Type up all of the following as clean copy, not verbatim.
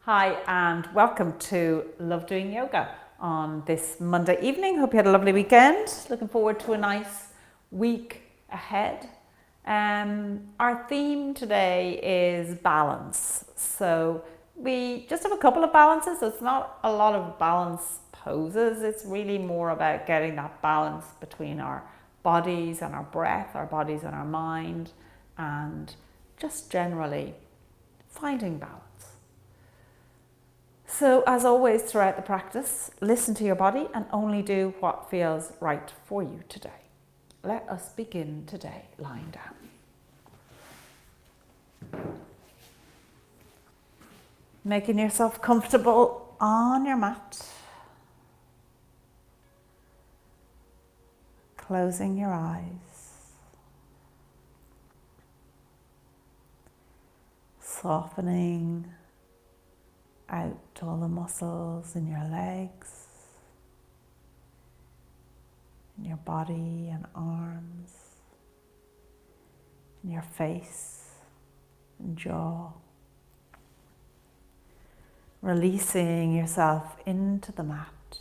Hi, and welcome to Love Doing Yoga on this Monday evening. Hope you had a lovely weekend. Looking forward to a nice week ahead. Our theme today is balance. So we just have a couple of balances. So it's not a lot of balance poses. It's really more about getting that balance between our bodies and our breath, our bodies and our mind, and just generally finding balance. So, as always, throughout the practice, listen to your body and only do what feels right for you today. Let us begin today lying down. Making yourself comfortable on your mat. Closing your eyes. Softening out all the muscles in your legs, in your body and arms, in your face and jaw. Releasing yourself into the mat.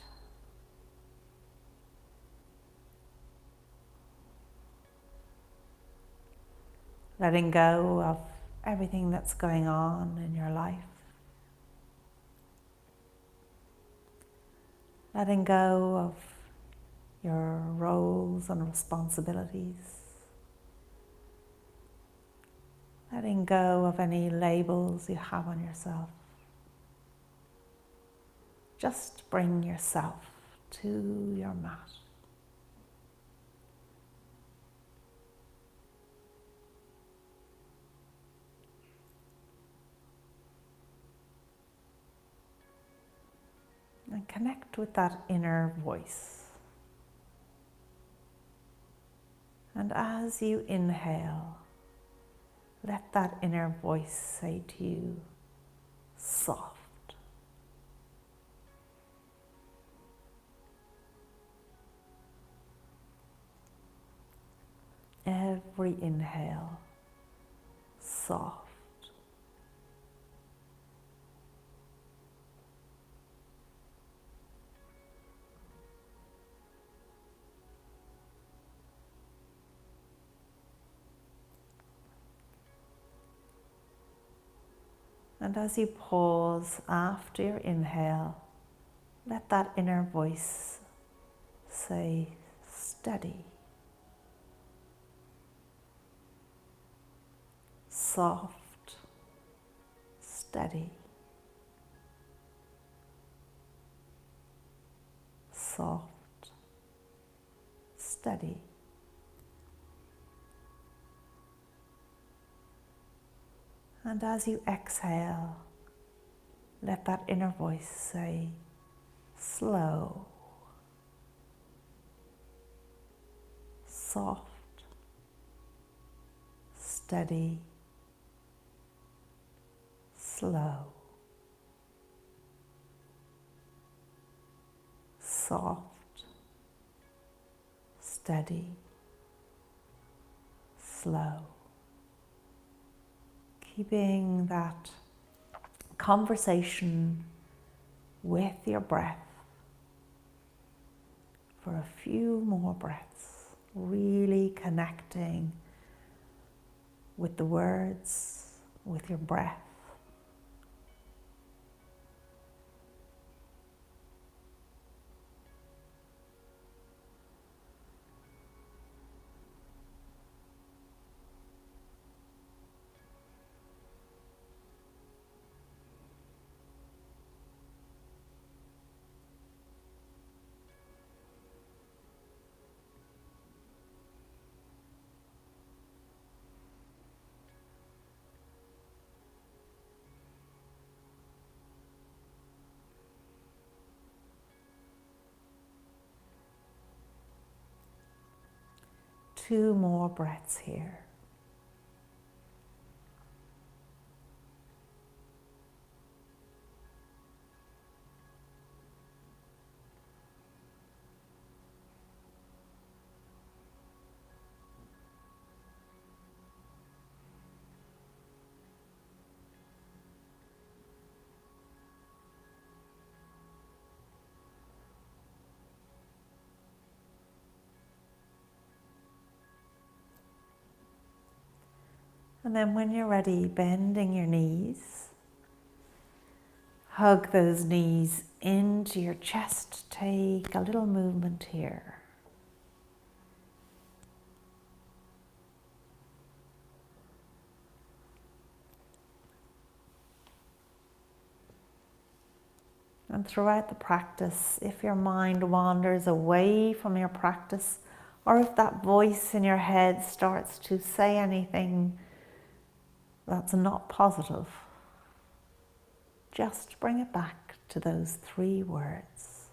Letting go of everything that's going on in your life. Letting go of your roles and responsibilities. Letting go of any labels you have on yourself. Just bring yourself to your mat. And connect with that inner voice. And as you inhale, let that inner voice say to you, soft. Every inhale, soft. And as you pause after your inhale, let that inner voice say, steady, soft, steady, soft, steady. And as you exhale, let that inner voice say, slow, soft, steady, slow, soft, steady, slow. Keeping that conversation with your breath for a few more breaths, really connecting with the words, with your breath. Two more breaths here. And then when you're ready, bending your knees. Hug those knees into your chest. Take a little movement here. And throughout the practice, if your mind wanders away from your practice, or if that voice in your head starts to say anything that's not positive, just bring it back to those 3 words: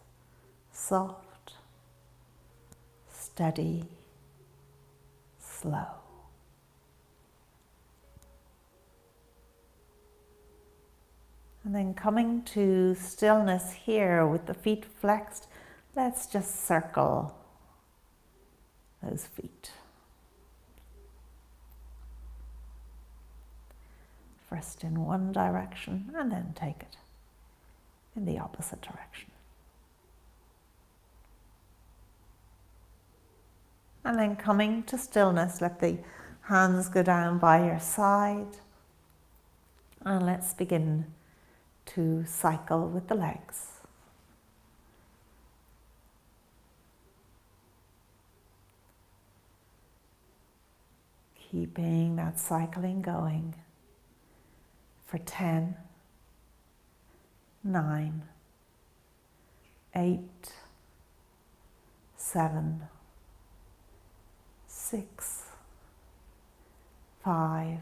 soft, steady, slow. And then coming to stillness here with the feet flexed, let's just circle those feet. First in one direction and then take it in the opposite direction. And then coming to stillness, let the hands go down by your side. And let's begin to cycle with the legs. Keeping that cycling going for 10, 9, 8, 7, 6, 5,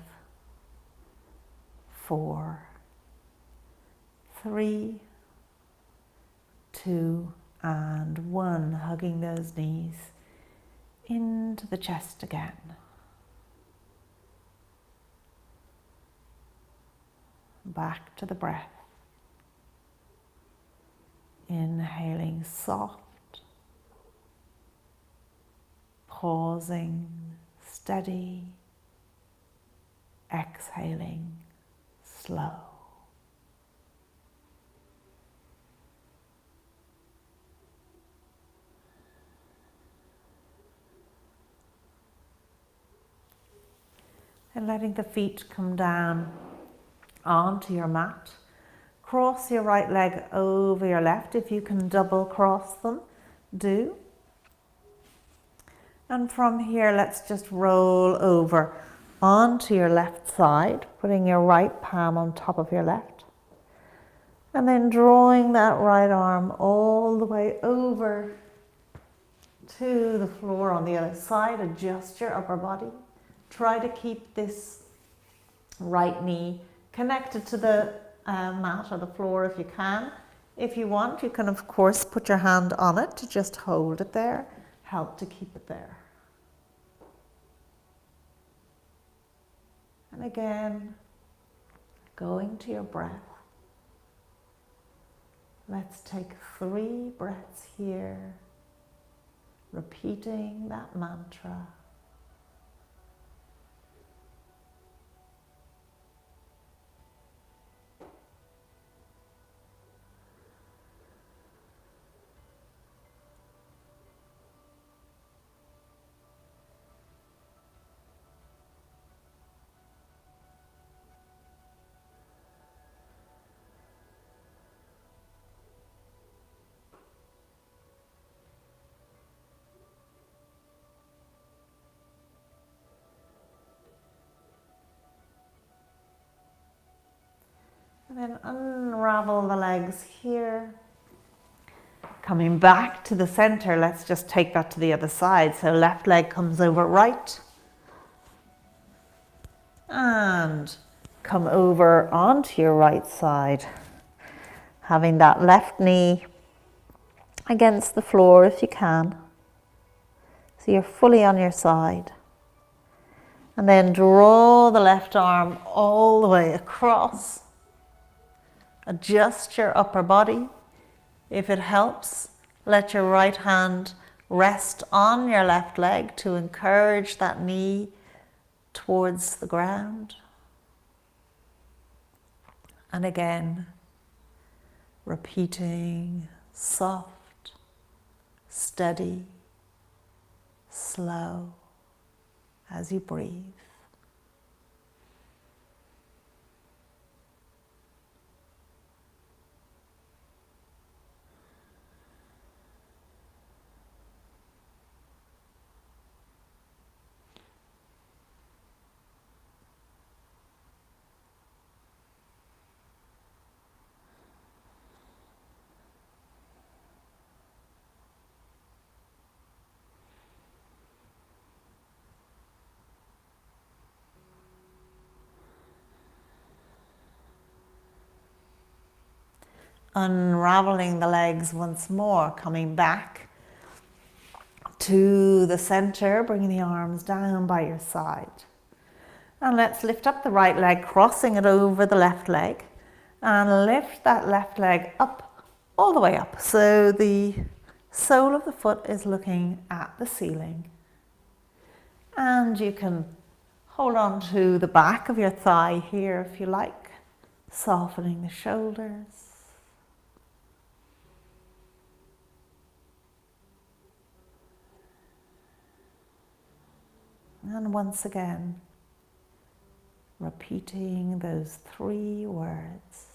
4, 3, 2, and 1. Hugging those knees into the chest again. Back to the breath. Inhaling soft, pausing, steady, exhaling, slow. And letting the feet come down onto your mat. Cross your right leg over your left. If you can double cross them, do. And from here, let's just roll over onto your left side, putting your right palm on top of your left. And then drawing that right arm all the way over to the floor on the other side. Adjust your upper body. Try to keep this right knee connected to the mat or the floor if you can. If you want, you can of course put your hand on it to just hold it there, help to keep it there. And again, going to your breath. Let's take 3 breaths here, repeating that mantra. And then unravel the legs here. Coming back to the center, let's just take that to the other side. So left leg comes over right. And come over onto your right side. Having that left knee against the floor if you can. So you're fully on your side. And then draw the left arm all the way across. Adjust your upper body. If it helps, let your right hand rest on your left leg to encourage that knee towards the ground. And again, repeating soft, steady, slow as you breathe. unraveling the legs once more, coming back to the center, bringing the arms down by your side. And let's lift up the right leg, crossing it over the left leg, and lift that left leg up, all the way up. So the sole of the foot is looking at the ceiling. And you can hold on to the back of your thigh here if you like, softening the shoulders. And once again, repeating those 3 words.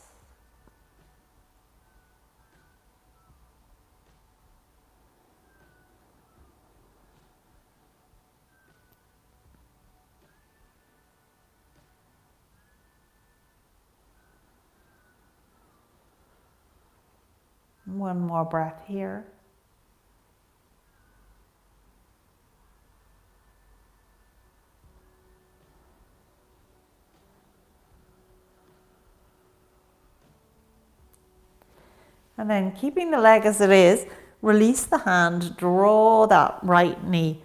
One more breath here. And then keeping the leg as it is, release the hand, draw that right knee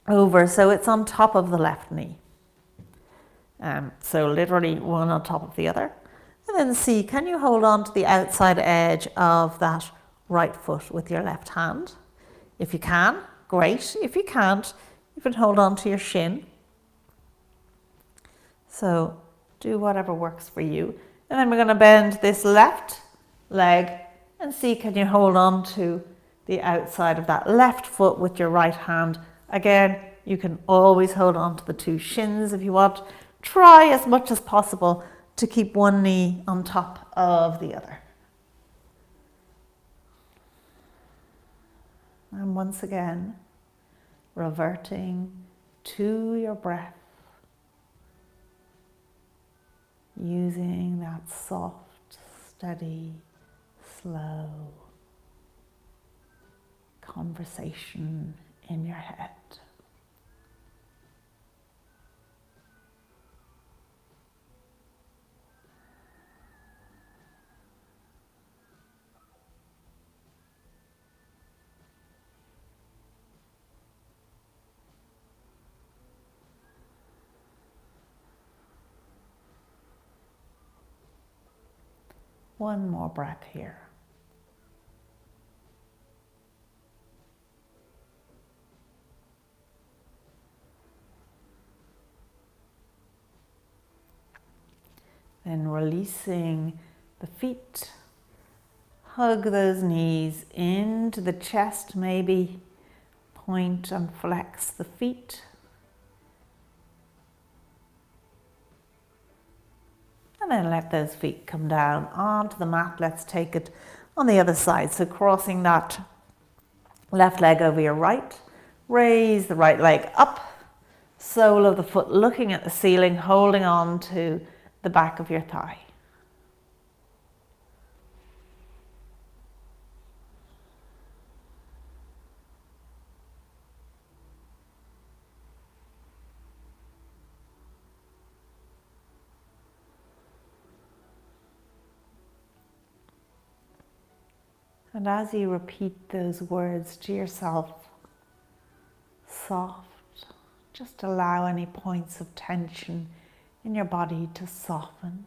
over so it's on top of the left knee. So literally one on top of the other. And then see, can you hold on to the outside edge of that right foot with your left hand? If you can, great. If you can't, you can hold on to your shin. So do whatever works for you. And then we're going to bend this left leg and see, can you hold on to the outside of that left foot with your right hand? Again, you can always hold on to the 2 shins if you want. Try as much as possible to keep one knee on top of the other. And once again, reverting to your breath, using that soft, steady, slow conversation in your head. One more breath here. Then releasing the feet, hug those knees into the chest, maybe point and flex the feet. And then let those feet come down onto the mat. Let's take it on the other side. So crossing that left leg over your right, raise the right leg up, sole of the foot looking at the ceiling, holding on to the back of your thigh. And as you repeat those words to yourself, soft, just allow any points of tension in your body to soften,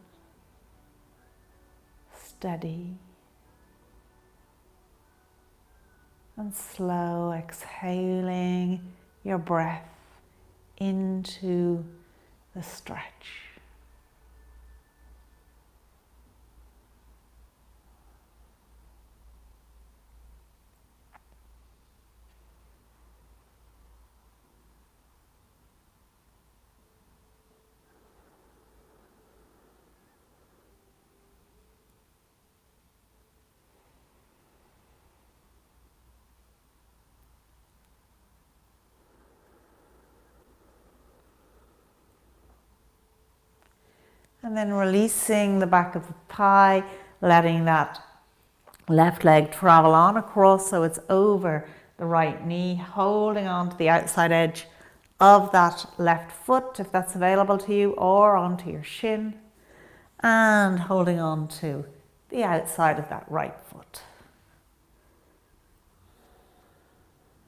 steady, and slow, exhaling your breath into the stretch. And then releasing the back of the thigh, letting that left leg travel on across so it's over the right knee, holding on to the outside edge of that left foot if that's available to you, or onto your shin, and holding on to the outside of that right foot.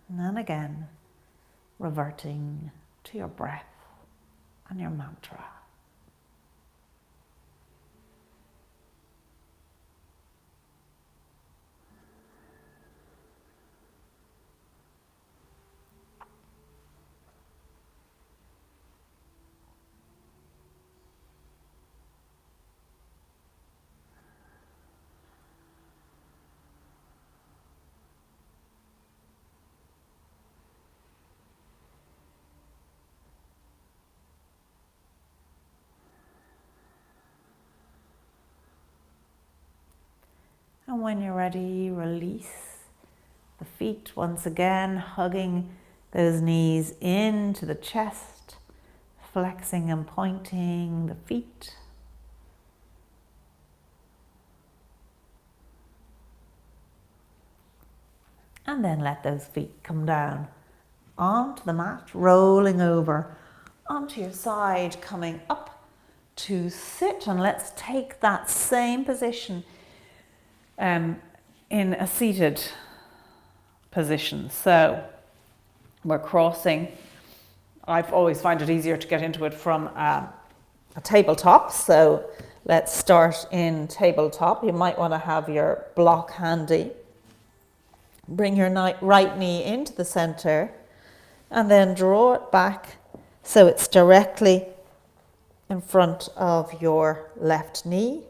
And then again, reverting to your breath and your mantra. And when you're ready, release the feet once again, hugging those knees into the chest, flexing and pointing the feet. And then let those feet come down onto the mat, rolling over onto your side, coming up to sit. And let's take that same position in a seated position. So we're crossing. I've always found it easier to get into it from a tabletop. So let's start in tabletop. You might want to have your block handy. Bring your right knee into the center and then draw it back so it's directly in front of your left knee.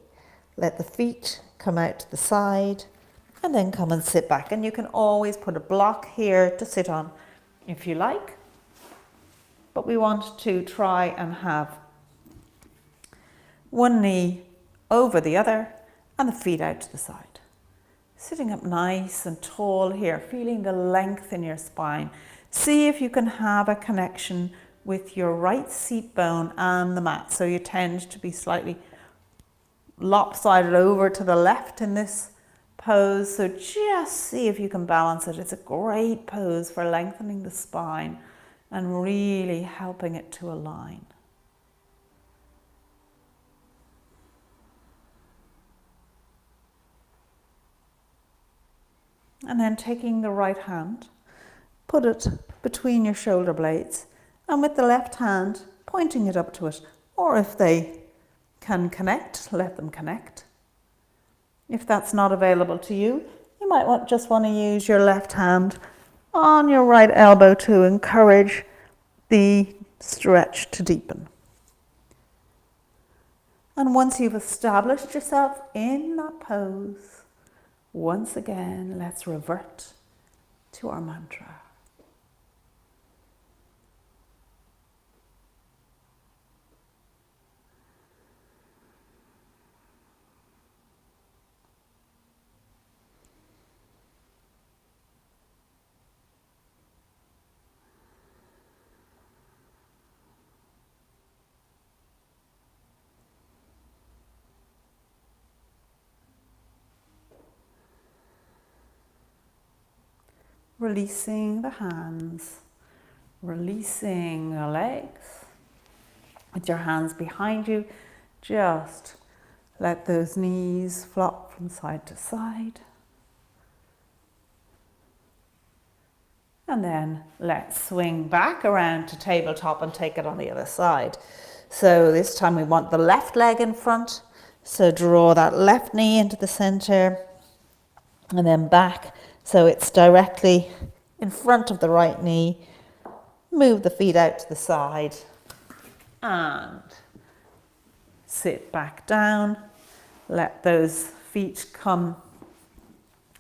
Let the feet come out to the side and then come and sit back. And you can always put a block here to sit on if you like. But we want to try and have one knee over the other and the feet out to the side. Sitting up nice and tall here, feeling the length in your spine. See if you can have a connection with your right seat bone and the mat. So you tend to be slightly lopsided over to the left in this pose. So just see if you can balance it. It's a great pose for lengthening the spine and really helping it to align. And then taking the right hand, put it between your shoulder blades, and with the left hand, pointing it up to it. Or if they can connect, let them connect. If that's not available to you, you might just want to use your left hand on your right elbow to encourage the stretch to deepen. And once you've established yourself in that pose, once again, let's revert to our mantra. Releasing the hands, releasing the legs. With your hands behind you, just let those knees flop from side to side. And then let's swing back around to tabletop and take it on the other side. So this time we want the left leg in front. So draw that left knee into the center and then back. So it's directly in front of the right knee. Move the feet out to the side and sit back down. Let those feet come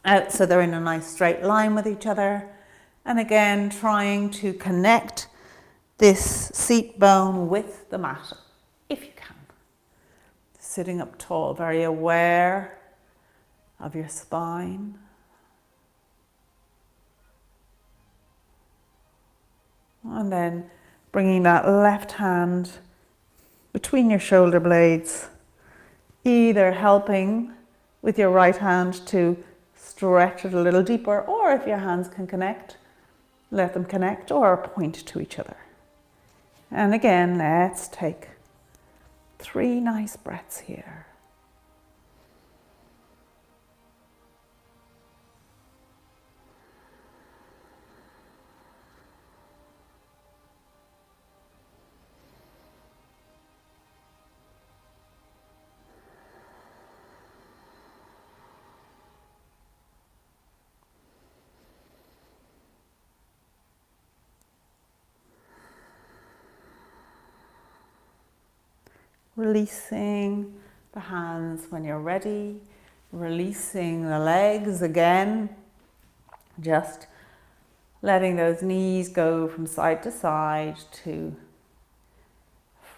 out so they're in a nice straight line with each other. And again, trying to connect this seat bone with the mat, if you can. Sitting up tall, very aware of your spine. And then bringing that left hand between your shoulder blades, either helping with your right hand to stretch it a little deeper, or if your hands can connect, let them connect or point to each other. And again, let's take 3 nice breaths here. Releasing the hands when you're ready. Releasing the legs again. Just letting those knees go from side to side to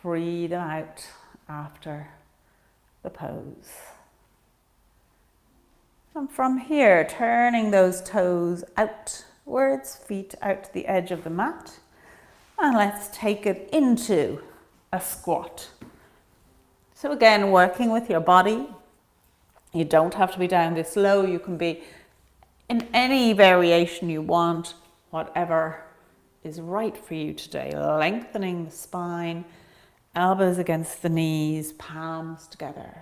free them out after the pose. And from here, turning those toes outwards, feet out to the edge of the mat. And let's take it into a squat. So again, working with your body. You don't have to be down this low. You can be in any variation you want, whatever is right for you today. Lengthening the spine, elbows against the knees, palms together.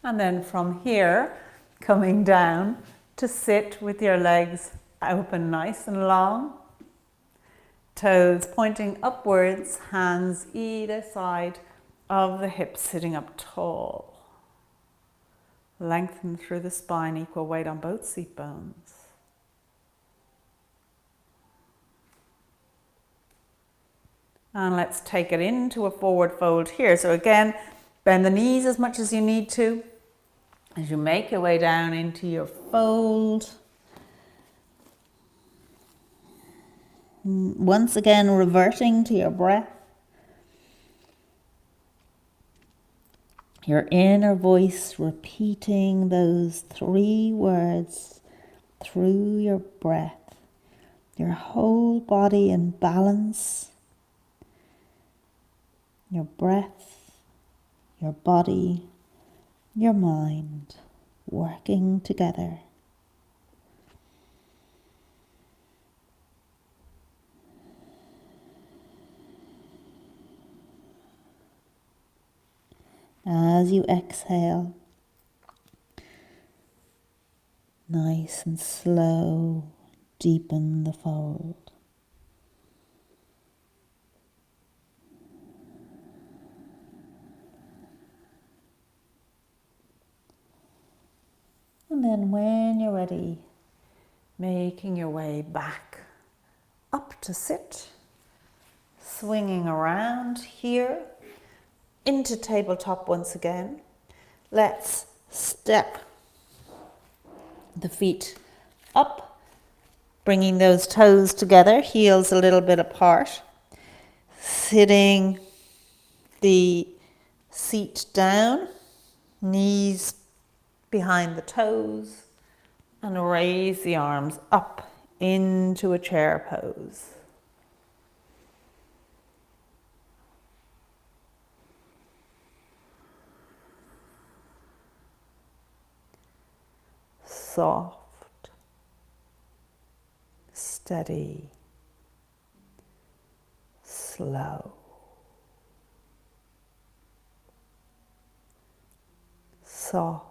And then from here, coming down to sit with your legs open nice and long. Toes pointing upwards, hands either side of the hips, sitting up tall. Lengthen through the spine, equal weight on both seat bones. And let's take it into a forward fold here. So again, bend the knees as much as you need to as you make your way down into your fold. Once again, reverting to your breath. Your inner voice repeating those 3 words through your breath. Your whole body in balance. Your breath, your body, your mind working together. As you exhale, nice and slow, deepen the fold. And then when you're ready, making your way back up to sit, swinging around here into tabletop once again. Let's step the feet up, bringing those toes together, heels a little bit apart, sitting the seat down, knees behind the toes, and raise the arms up into a chair pose. Soft, steady, slow. Soft,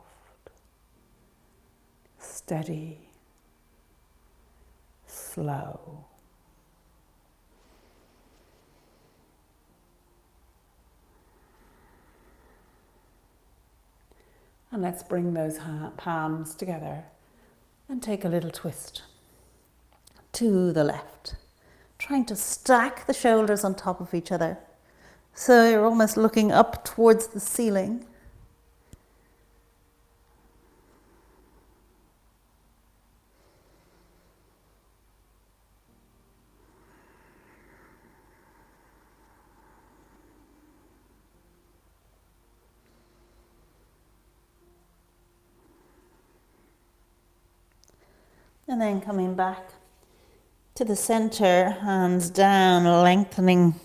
steady, slow. And let's bring those palms together and take a little twist to the left, trying to stack the shoulders on top of each other. So you're almost looking up towards the ceiling. And then coming back to the center, hands down, lengthening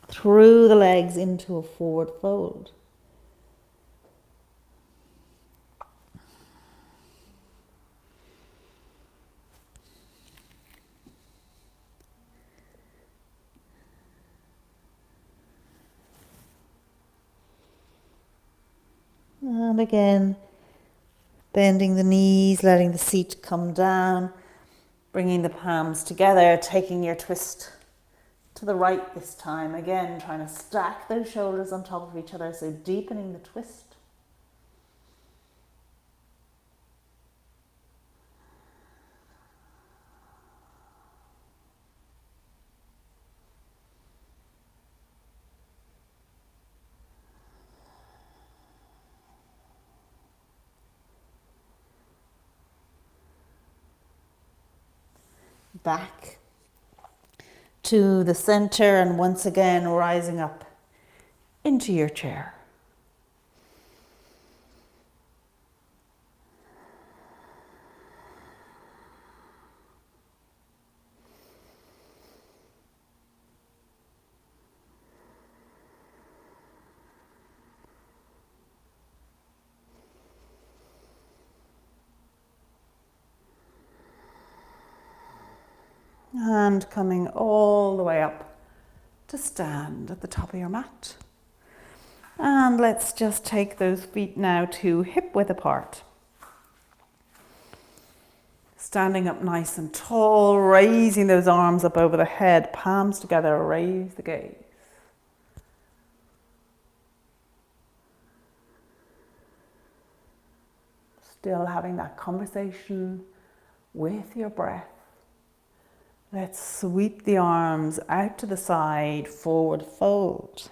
through the legs into a forward fold. And again, Bending the knees, letting the seat come down, bringing the palms together, taking your twist to the right this time. Again, trying to stack those shoulders on top of each other, so deepening the twist. Back to the center, and once again rising up into your chair. And coming all the way up to stand at the top of your mat. And let's just take those feet now to hip width apart. Standing up nice and tall, raising those arms up over the head, palms together, raise the gaze. Still having that conversation with your breath. Let's sweep the arms out to the side, forward fold.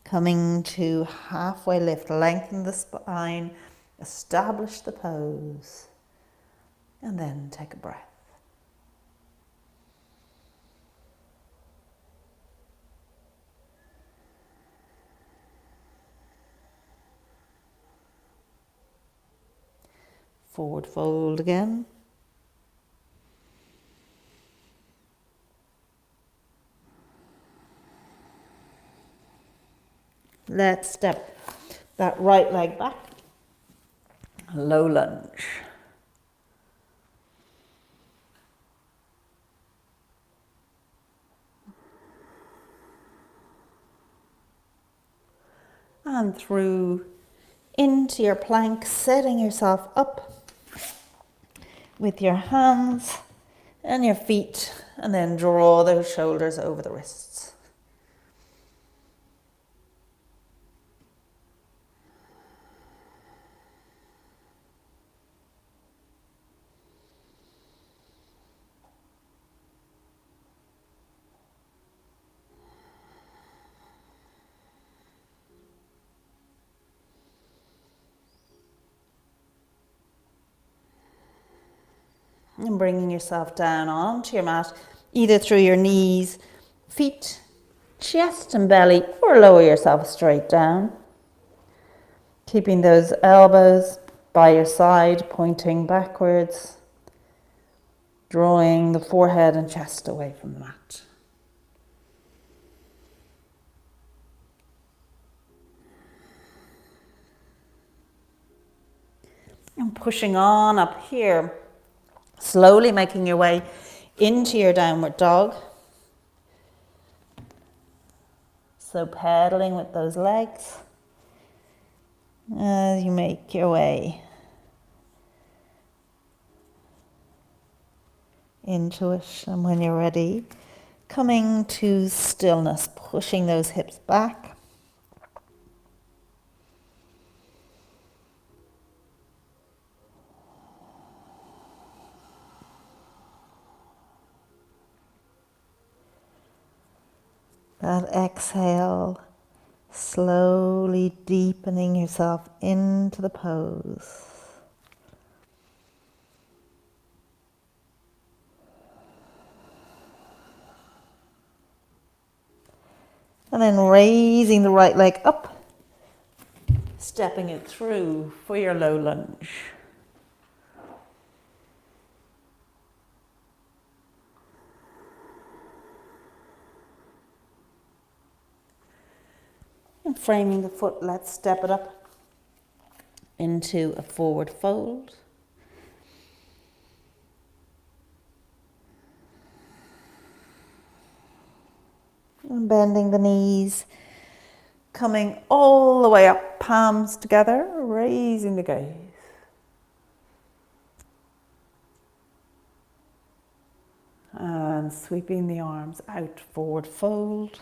Coming to halfway lift, lengthen the spine, establish the pose, and then take a breath. Forward fold again. Let's step that right leg back. Low lunge. And through into your plank, setting yourself up with your hands and your feet, and then draw those shoulders over the wrists. And bringing yourself down onto your mat, either through your knees, feet, chest and belly, or lower yourself straight down. Keeping those elbows by your side, pointing backwards, drawing the forehead and chest away from the mat. And pushing on up here. Slowly making your way into your downward dog. So pedaling with those legs as you make your way into it. And when you're ready, coming to stillness, pushing those hips back. That exhale, slowly deepening yourself into the pose. And then raising the right leg up, stepping it through for your low lunge. And framing the foot, let's step it up into a forward fold. And bending the knees, coming all the way up, palms together, raising the gaze. And sweeping the arms out, forward fold.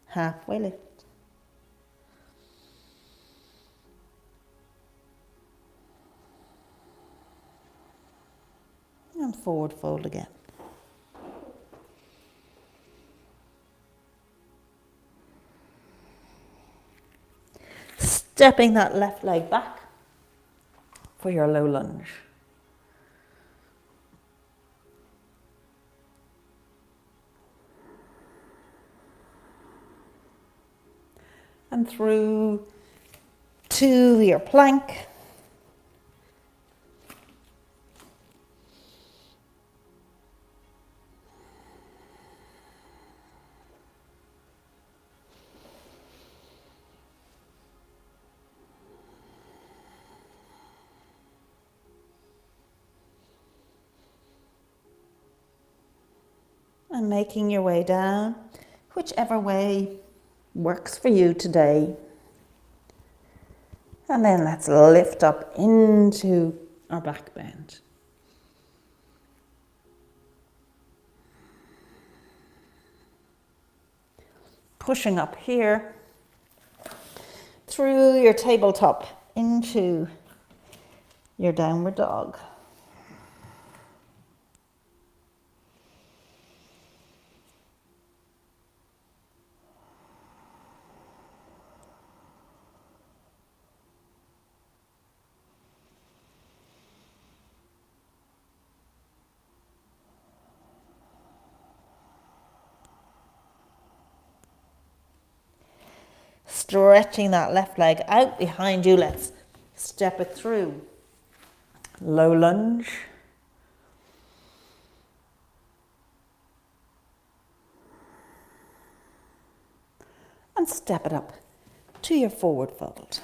Halfway lift. And forward fold again. Stepping that left leg back for your low lunge. And through to your plank. And making your way down, whichever way works for you today. And then let's lift up into our back bend. Pushing up here through your tabletop into your downward dog. Stretching that left leg out behind you. Let's step it through. Low lunge. And step it up to your forward fold.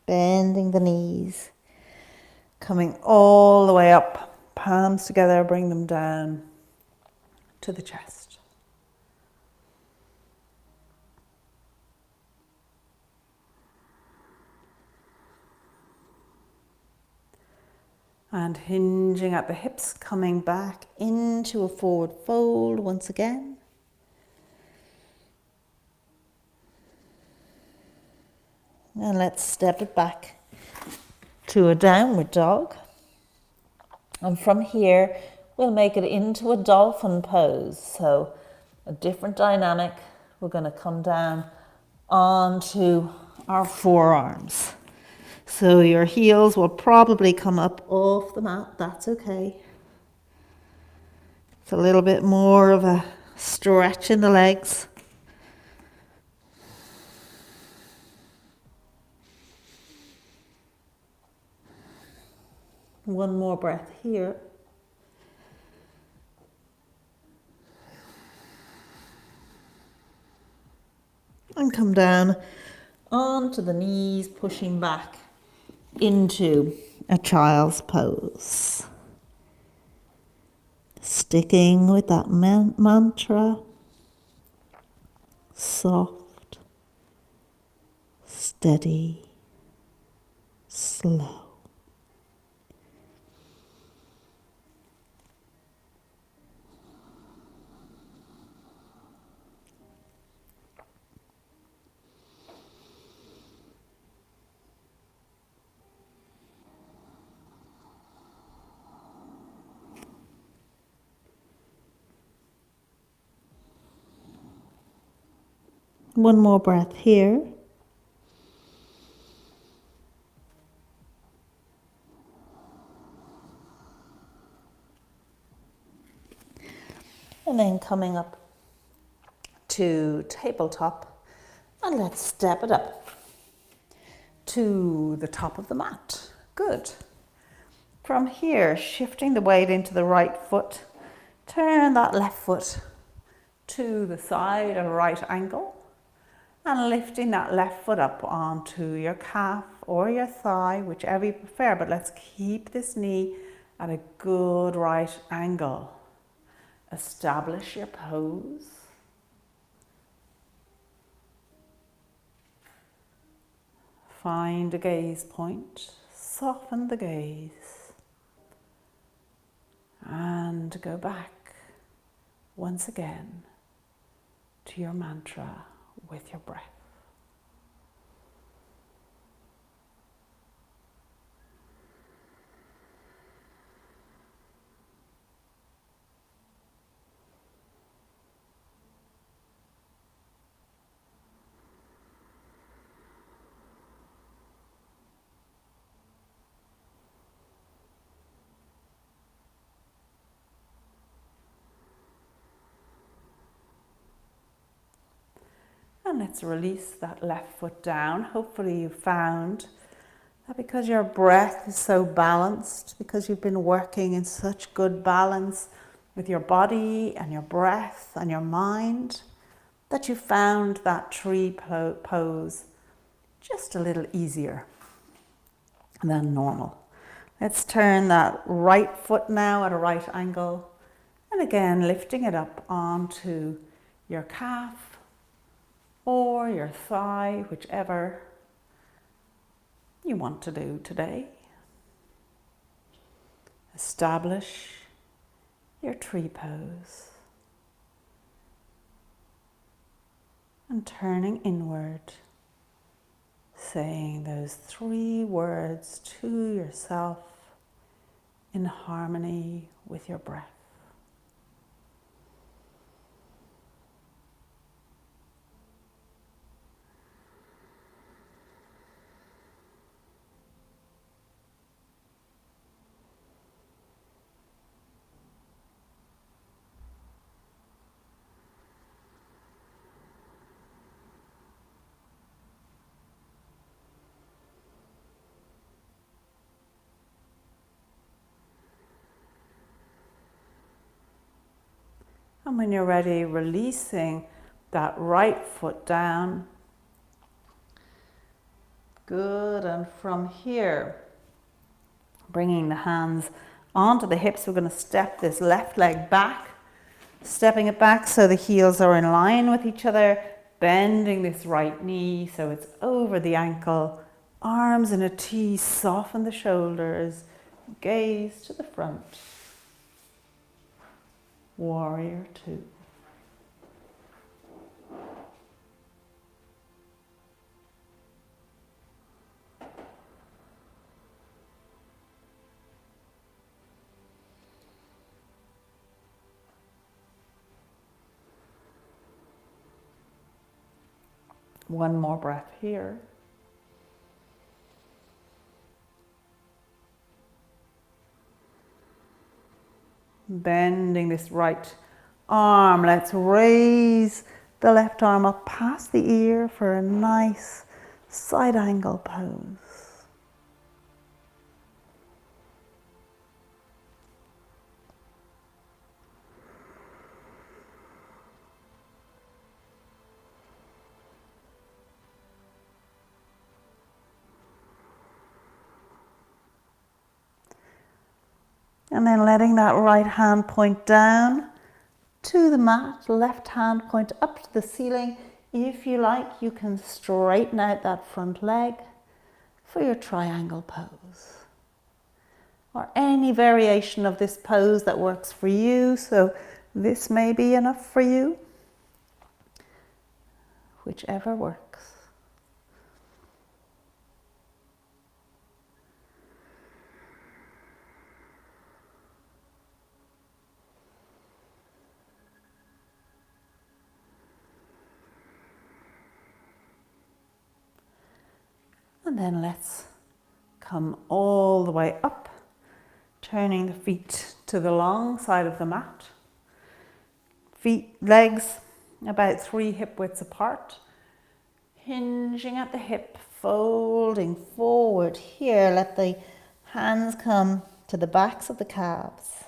Bending the knees. Coming all the way up. Palms together, bring them down to the chest. And hinging at the hips, coming back into a forward fold once again. And let's step it back to a downward dog. And from here, we'll make it into a dolphin pose. So a different dynamic. We're going to come down onto our forearms. So your heels will probably come up off the mat. That's okay. It's a little bit more of a stretch in the legs. One more breath here. And come down onto the knees, pushing back into a child's pose. Sticking with that mantra. Soft, steady, slow. One more breath here. And then coming up to tabletop, and let's step it up to the top of the mat. Good. From here, shifting the weight into the right foot, turn that left foot to the side at a right angle. And lifting that left foot up onto your calf or your thigh, whichever you prefer, but let's keep this knee at a good right angle. Establish your pose. Find a gaze point, soften the gaze, and go back once again to your mantra with your breath. And let's release that left foot down. Hopefully you found that because your breath is so balanced, because you've been working in such good balance with your body and your breath and your mind, that you found that tree pose just a little easier than normal. Let's turn that right foot now at a right angle, and again lifting it up onto your calf or your thigh, whichever you want to do today. Establish your tree pose and turning inward, saying those 3 words to yourself in harmony with your breath. And when you're ready, releasing that right foot down. Good, and from here, bringing the hands onto the hips, we're going to step this left leg back, stepping it back so the heels are in line with each other, bending this right knee so it's over the ankle, arms in a T, soften the shoulders, gaze to the front. Warrior 2. One more breath here. Bending this right arm, let's raise the left arm up past the ear for a nice side angle pose. And then letting that right hand point down to the mat, left hand point up to the ceiling. If you like, you can straighten out that front leg for your triangle pose. Or any variation of this pose that works for you. So this may be enough for you. Whichever works. And then let's come all the way up, turning the feet to the long side of the mat. Legs about 3 hip widths apart. Hinging at the hip, folding forward here. Let the hands come to the backs of the calves.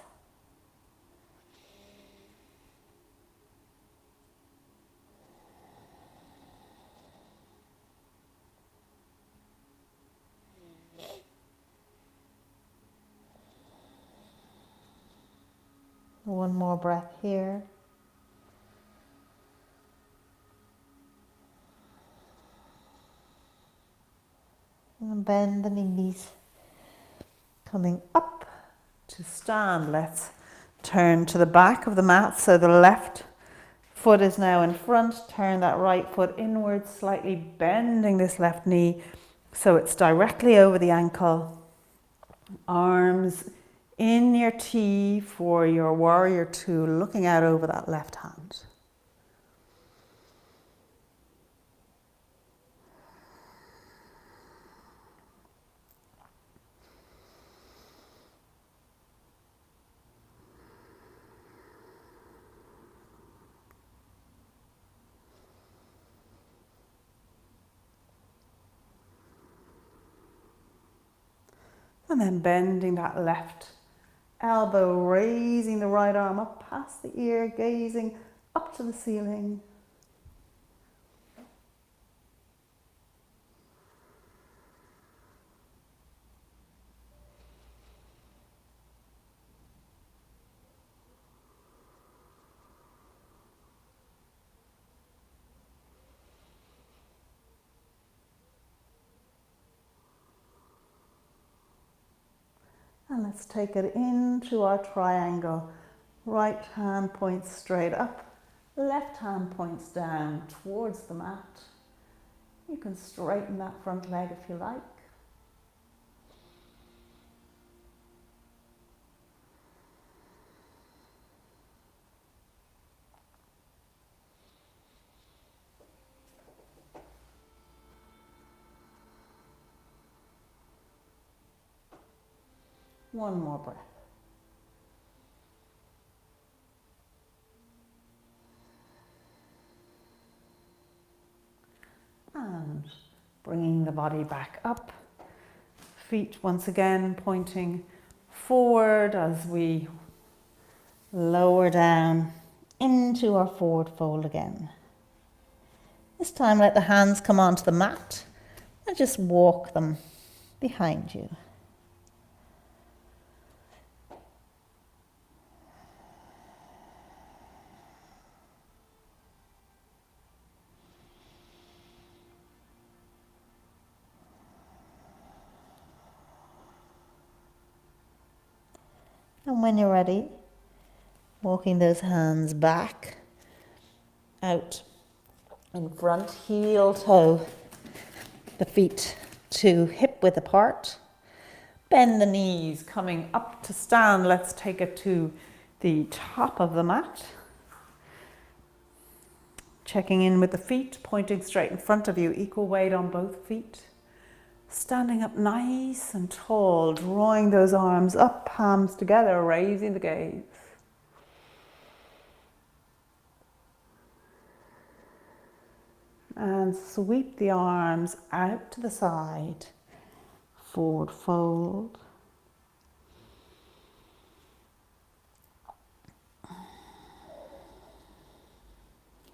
One more breath here. And bend the knees. Coming up to stand, let's turn to the back of the mat. So the left foot is now in front. Turn that right foot inwards, slightly bending this left knee so it's directly over the ankle. Arms in your T for your warrior two, looking out over that left hand. And then bending that left elbow, raising the right arm up past the ear, gazing up to the ceiling. And let's take it into our triangle. Right hand points straight up, left hand points down towards the mat. You can straighten that front leg if you like. One more breath. And bringing the body back up. Feet once again pointing forward as we lower down into our forward fold again. This time let the hands come onto the mat and just walk them behind you. And when you're ready, walking those hands back, out in front, heel toe, the feet to hip width apart. Bend the knees, coming up to stand. Let's take it to the top of the mat. Checking in with the feet, pointing straight in front of you, equal weight on both feet. Standing up nice and tall, drawing those arms up, palms together, raising the gaze. And sweep the arms out to the side, forward fold.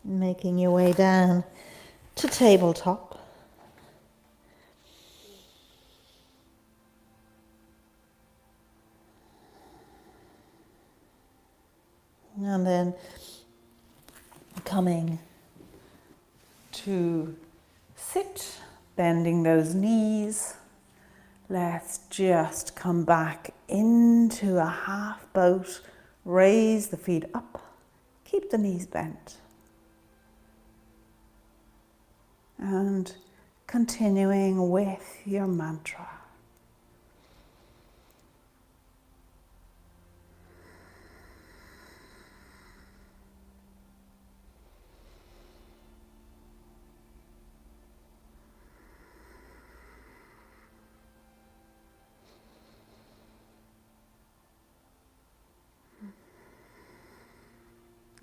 Making your way down to tabletop. And then coming to sit, bending those knees. Let's just come back into a half boat. Raise the feet up. Keep the knees bent. And continuing with your mantra.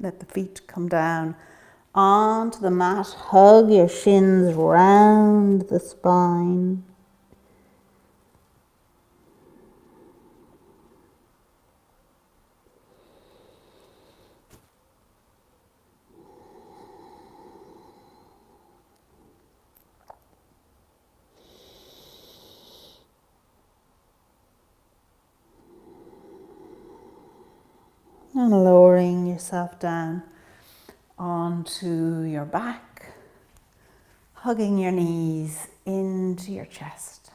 Let the feet come down onto the mat. Hug your shins round the spine. And lowering yourself down onto your back, hugging your knees into your chest.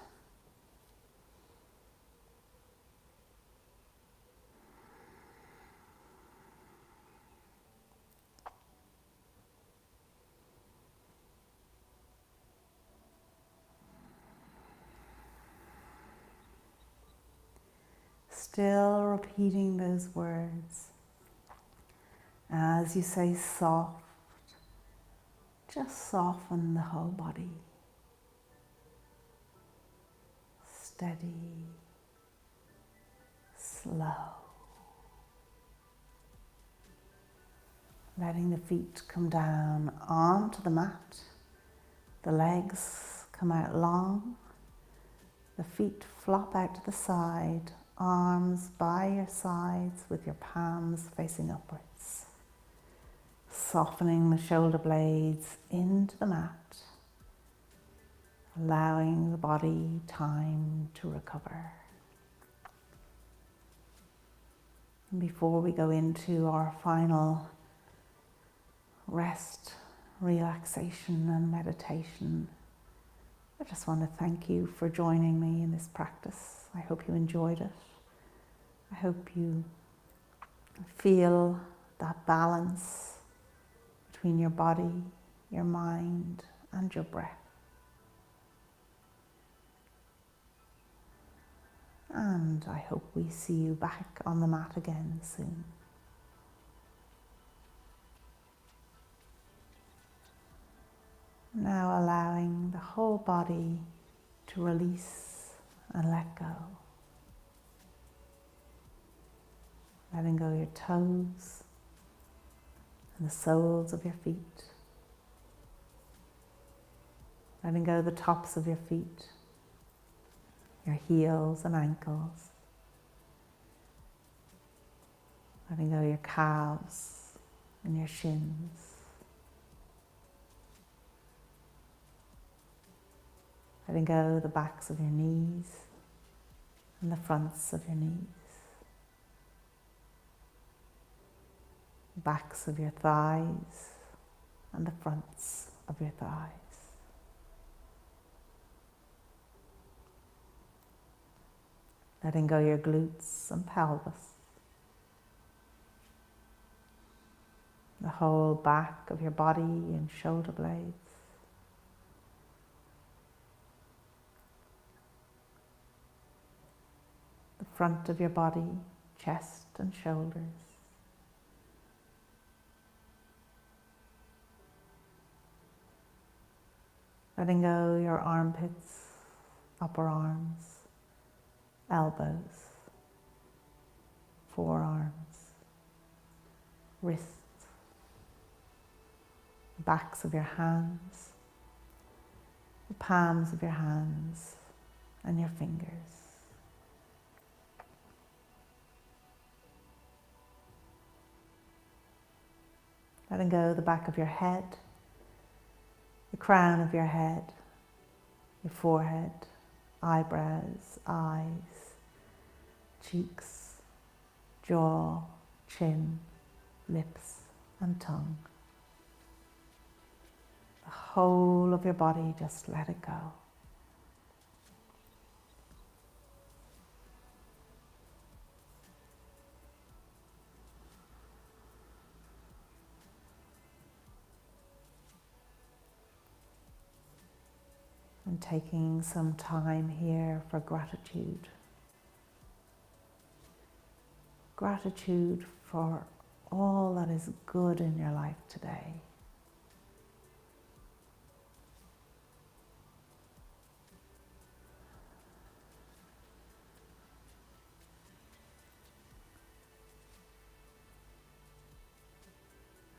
Still repeating those words. As you say soft, just soften the whole body. Steady, slow. Letting the feet come down onto the mat. The legs come out long. The feet flop out to the side, arms by your sides with your palms facing upwards. Softening the shoulder blades into the mat, allowing the body time to recover. And before we go into our final rest, relaxation and meditation, I just want to thank you for joining me in this practice. I hope you enjoyed it. I hope you feel that balance between your body, your mind, and your breath. And I hope we see you back on the mat again soon. Now allowing the whole body to release and let go. Letting go your toes and the soles of your feet. Letting go the tops of your feet, your heels and ankles. Letting go your calves and your shins. Letting go the backs of your knees and the fronts of your knees. The backs of your thighs and the fronts of your thighs. Letting go your glutes and pelvis. The whole back of your body and shoulder blades. The front of your body, chest and shoulders. Letting go your armpits, upper arms, elbows, forearms, wrists, the backs of your hands, the palms of your hands and your fingers. Letting go the back of your head, the crown of your head, your forehead, eyebrows, eyes, cheeks, jaw, chin, lips and tongue. The whole of your body, just let it go. And taking some time here for gratitude. Gratitude for all that is good in your life today.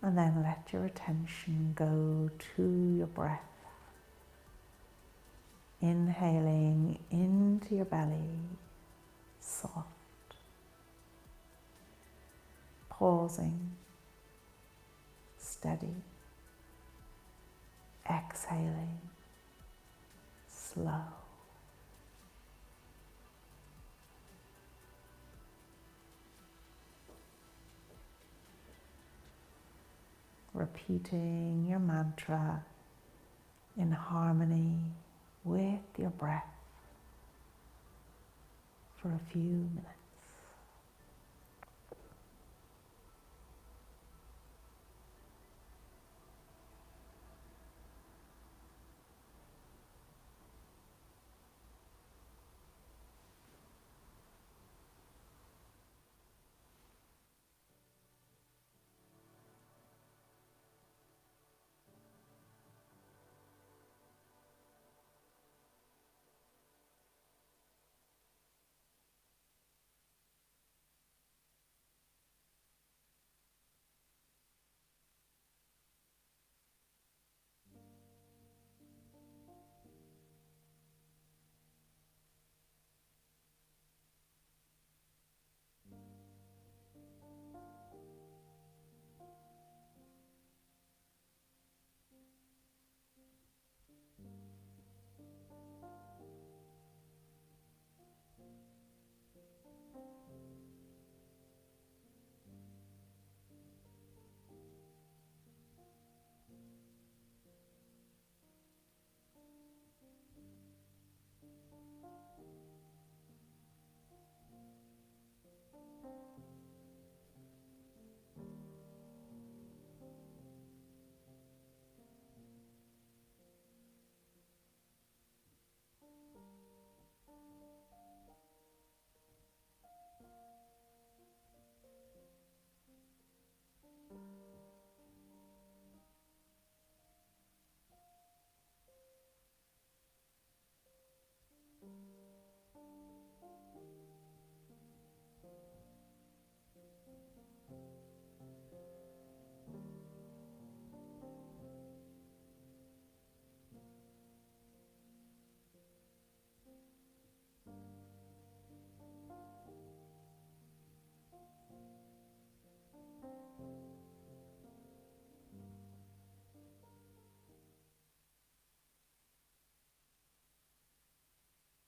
And then let your attention go to your breath. Inhaling into your belly, soft. Pausing, steady. Exhaling, slow. repeating your mantra in harmony with your breath for a few minutes.